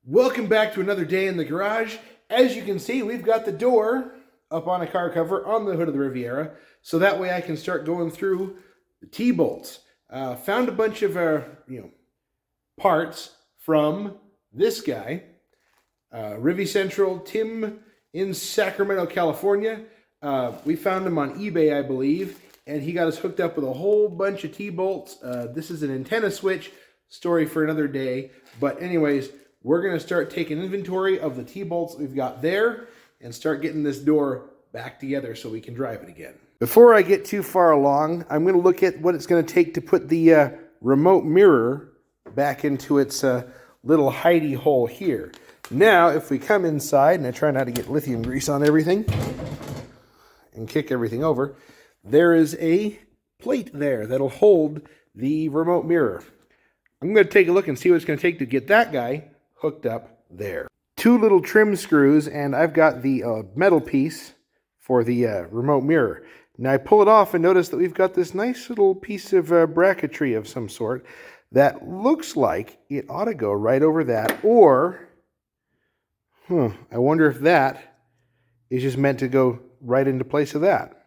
Welcome back to another day in the garage. As you can see, we've got the door up on a car cover on the hood of the Riviera, so that way I can start going through the T-bolts. Found a bunch of parts from this guy, Rivi Central, Tim in Sacramento, California. We found him on eBay, I believe, and he got us hooked up with a whole bunch of T-bolts. This is an antenna switch, story for another day, but anyways, we're going to start taking inventory of the T-bolts we've got there and start getting this door back together so we can drive it again. Before I get too far along, I'm going to look at what it's going to take to put the remote mirror back into its little hidey hole here. Now, if we come inside, and I try not to get lithium grease on everything and kick everything over, there is a plate there that'll hold the remote mirror. I'm going to take a look and see what it's going to take to get that guy hooked up there. Two little trim screws, and I've got the metal piece for the remote mirror. Now I pull it off and notice that we've got this nice little piece of bracketry of some sort that looks like it ought to go right over that, or I wonder if that is just meant to go right into place of that.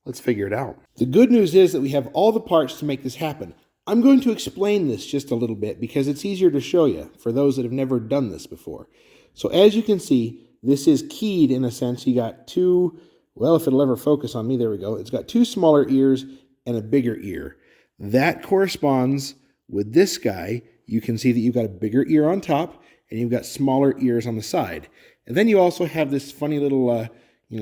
Let's figure it out. The good news is that we have all the parts to make this happen. I'm going to explain this just a little bit because it's easier to show you for those that have never done this before. So as you can see, this is keyed in a sense. You got two, well, if it'll ever focus on me, there we go. It's got two smaller ears and a bigger ear. That corresponds with this guy. You can see that you've got a bigger ear on top and you've got smaller ears on the side. And then you also have this funny little,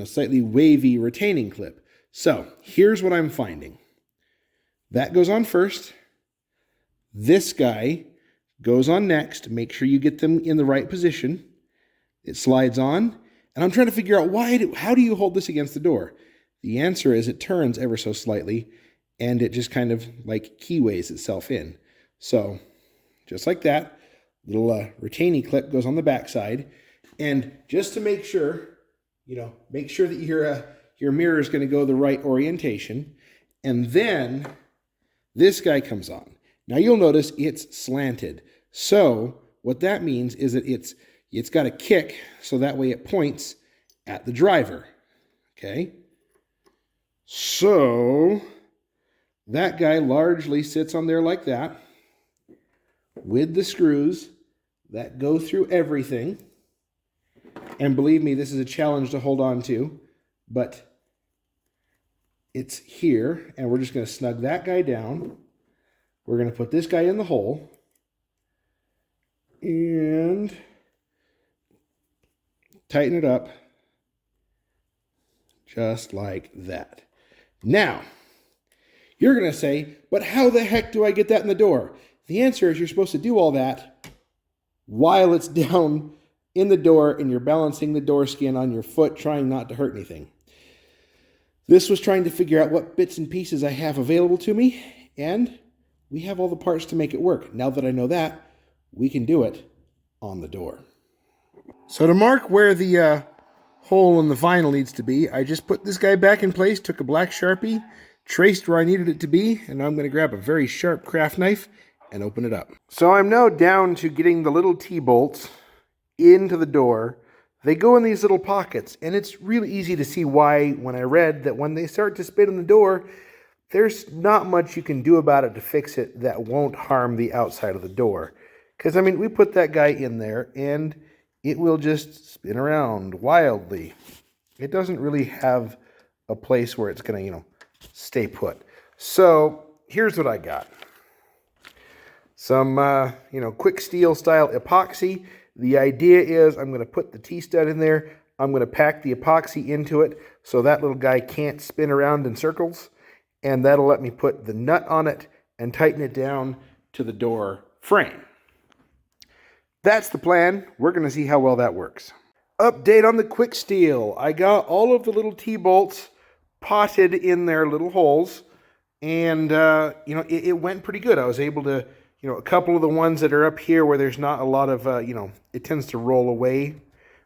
slightly wavy retaining clip. So here's what I'm finding. That goes on first. This guy goes on next. Make sure you get them in the right position. It slides on. And I'm trying to figure out how do you hold this against the door? The answer is it turns ever so slightly, and it just kind of like keyways itself in. So just like that, little retaining clip goes on the back side. And just to make sure, make sure that your mirror is going to go the right orientation. And then this guy comes on. Now you'll notice it's slanted. So what that means is that it's got a kick, so that way it points at the driver. Okay? So that guy largely sits on there like that with the screws that go through everything. And believe me, this is a challenge to hold on to, but it's here, and we're just going to snug that guy down. We're going to put this guy in the hole and tighten it up just like that. Now, you're going to say, but how the heck do I get that in the door? The answer is you're supposed to do all that while it's down in the door and you're balancing the door skin on your foot, trying not to hurt anything. This was trying to figure out what bits and pieces I have available to me, and we have all the parts to make it work. Now that I know that, we can do it on the door. So to mark where the hole in the vinyl needs to be, I just put this guy back in place, took a black Sharpie, traced where I needed it to be, and now I'm going to grab a very sharp craft knife and open it up. So I'm now down to getting the little T-bolts into the door. They go in these little pockets, and it's really easy to see why when I read that when they start to spin in the door, there's not much you can do about it to fix it that won't harm the outside of the door. Because, we put that guy in there, and it will just spin around wildly. It doesn't really have a place where it's going to, stay put. So, here's what I got. Some, quick steel style epoxy. The idea is I'm going to put the T-stud in there. I'm going to pack the epoxy into it so that little guy can't spin around in circles. And that'll let me put the nut on it and tighten it down to the door frame. That's the plan. We're going to see how well that works. Update on the quick steel. I got all of the little T-bolts potted in their little holes. And, it went pretty good. I was able to, a couple of the ones that are up here where there's not a lot of, it tends to roll away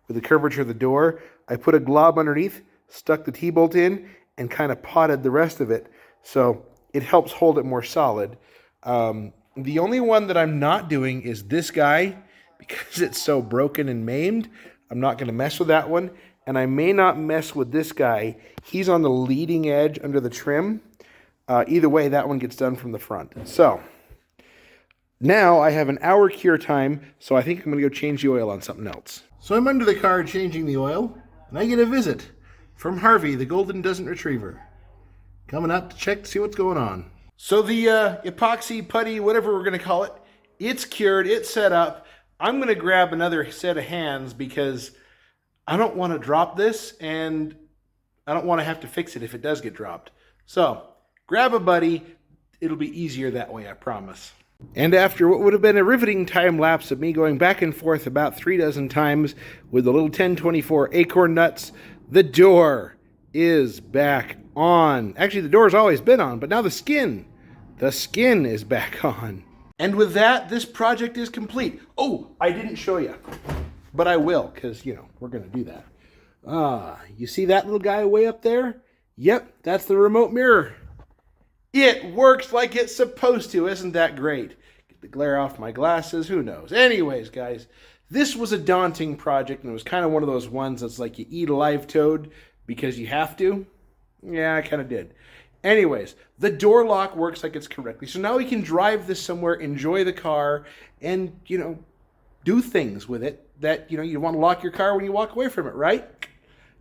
with the curvature of the door. I put a glob underneath, stuck the T-bolt in, and kind of potted the rest of it. So it helps hold it more solid. The only one that I'm not doing is this guy. because it's so broken and maimed. I'm not going to mess with that one. And I may not mess with this guy. He's on the leading edge under the trim. Either way, that one gets done from the front. So now I have an hour cure time, so I think I'm going to go change the oil on something else. So I'm under the car changing the oil, and I get a visit from Harvey, the Golden Dozen Retriever, coming up to check to see what's going on. So the epoxy putty, whatever we're going to call it, it's cured, it's set up. I'm going to grab another set of hands because I don't want to drop this, and I don't want to have to fix it if it does get dropped. So grab a buddy. It'll be easier that way, I promise. And after what would have been a riveting time lapse of me going back and forth about 3 dozen times with the little 1024 acorn nuts, the door is back on. Actually, the door's always been on, but now the skin is back on. And with that, this project is complete. Oh, I didn't show you, but I will, because, you know, we're going to do that. You see that little guy way up there? Yep, that's the remote mirror. It works like it's supposed to. Isn't that great? Get the glare off my glasses. Who knows? Anyways, guys, this was a daunting project, and it was kind of one of those ones that's like you eat a live toad because you have to. Yeah, I kind of did. Anyways, the door lock works like it's correctly. So now we can drive this somewhere, enjoy the car, and, you know, do things with it that, you know, you want to lock your car when you walk away from it, right?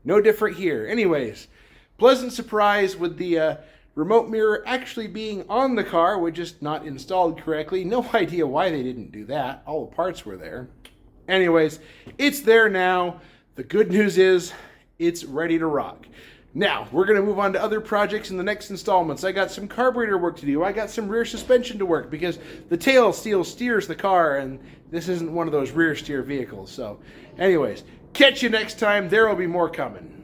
No different here. Anyways, pleasant surprise with the remote mirror actually being on the car, which just not installed correctly. No idea why they didn't do that. All the parts were there. Anyways, it's there now. The good news is it's ready to rock. Now, we're going to move on to other projects in the next installments. I got some carburetor work to do. I got some rear suspension to work because the tail still steers the car, and this isn't one of those rear steer vehicles. So, anyways, catch you next time. There will be more coming.